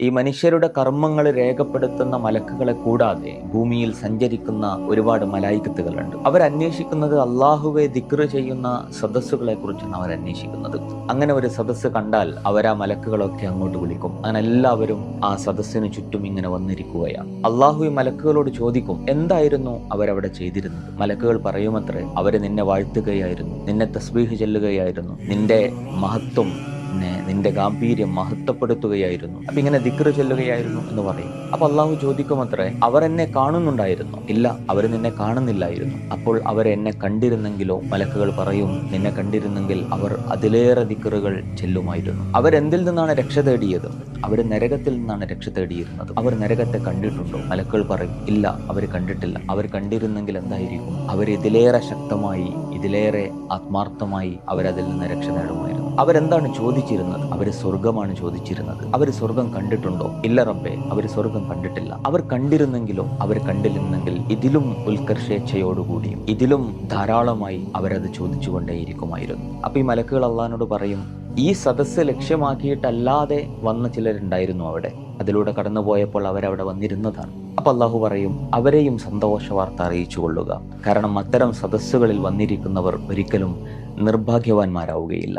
ഈ മനുഷ്യരുടെ കർമ്മങ്ങൾ രേഖപ്പെടുത്തുന്ന മലക്കുകളെ കൂടാതെ ഭൂമിയിൽ സഞ്ചരിക്കുന്ന ഒരുപാട് മലായികത്തുകളുണ്ട്. അവരന്വേഷിക്കുന്നത് അള്ളാഹുവെ ദിക്റ് ചെയ്യുന്ന സദസ്സുകളെ കുറിച്ചാണ് അവരന്വേഷിക്കുന്നത്. അങ്ങനെ ഒരു സദസ്സ് കണ്ടാൽ അവരാ മലക്കുകളൊക്കെ അങ്ങോട്ട് വിളിക്കും. അങ്ങനെ എല്ലാവരും ആ സദസ്സിന് ചുറ്റും ഇങ്ങനെ വന്നിരിക്കുകയാണ്. അള്ളാഹു ഈ മലക്കുകളോട് ചോദിക്കും, എന്തായിരുന്നു അവരവിടെ ചെയ്തിരുന്നത്? മലക്കുകൾ പറയുമത്രേ, അവര് നിന്നെ വാഴ്ത്തുകയായിരുന്നു, നിന്നെ തസ്ബീഹ് ചെല്ലുകയായിരുന്നു, നിന്റെ മഹത്വം, നിന്റെ ഗാംഭീര്യം മഹത്വപ്പെടുത്തുകയായിരുന്നു, അപ്പൊ ഇങ്ങനെ ദിക്റ് ചൊല്ലുകയായിരുന്നു എന്ന് പറയും. അപ്പൊ അള്ളാഹു ചോദിക്കുമത്രേ, അവർ എന്നെ കാണുന്നുണ്ടായിരുന്നു? ഇല്ല, അവർ നിന്നെ കാണുന്നില്ലായിരുന്നു. അപ്പോൾ അവരെന്നെ കണ്ടിരുന്നെങ്കിലോ? മലക്കുകൾ പറയും, നിന്നെ കണ്ടിരുന്നെങ്കിൽ അവർ അതിലേറെ ദിക്റുകൾ ചെല്ലുമായിരുന്നു. അവരെന്തിൽ നിന്നാണ് രക്ഷ തേടിയത്? അവർ നരകത്തിൽ നിന്നാണ് രക്ഷ തേടിയിരുന്നത്. അവർ നരകത്തെ കണ്ടിട്ടുണ്ടോ? മലക്കുകൾ പറയും, ഇല്ല, അവർ കണ്ടിട്ടില്ല. അവർ കണ്ടിരുന്നെങ്കിൽ എന്തായിരിക്കും? അവർ ഇതിലേറെ ശക്തമായി, ഇതിലേറെ ആത്മാർത്ഥമായി അവരതിൽ നിന്ന് രക്ഷ നേടുമായിരുന്നു. അവരെന്താണ് ചോദിച്ചിരുന്നത്? അവര് സ്വർഗമാണ് ചോദിച്ചിരുന്നത്. അവർ സ്വർഗം കണ്ടിട്ടുണ്ടോ? ഇല്ല റബ്ബേ, അവർ സ്വർഗം കണ്ടിട്ടില്ല. അവർ കണ്ടിരുന്നെങ്കിലോ? അവർ കണ്ടിരുന്നെങ്കിൽ ഇതിലും ഉത്കർഷേച്ഛയോടുകൂടിയും ഇതിലും ധാരാളമായി അവരത് ചോദിച്ചുകൊണ്ടേയിരിക്കുമായിരുന്നു. അപ്പൊ ഈ മലക്കുകൾ അള്ളാഹിനോട് പറയും, ഈ സദസ്സ് ലക്ഷ്യമാക്കിയിട്ടല്ലാതെ വന്ന ചിലരുണ്ടായിരുന്നു അവിടെ, അതിലൂടെ കടന്നുപോയപ്പോൾ അവരവിടെ വന്നിരുന്നതാണ്. അപ്പൊ അള്ളാഹു പറയും, അവരെയും സന്തോഷ വാർത്ത അറിയിച്ചു കൊള്ളുക. കാരണം അത്തരം സദസ്സുകളിൽ വന്നിരിക്കുന്നവർ ഒരിക്കലും നിർഭാഗ്യവാന്മാരാവുകയില്ല.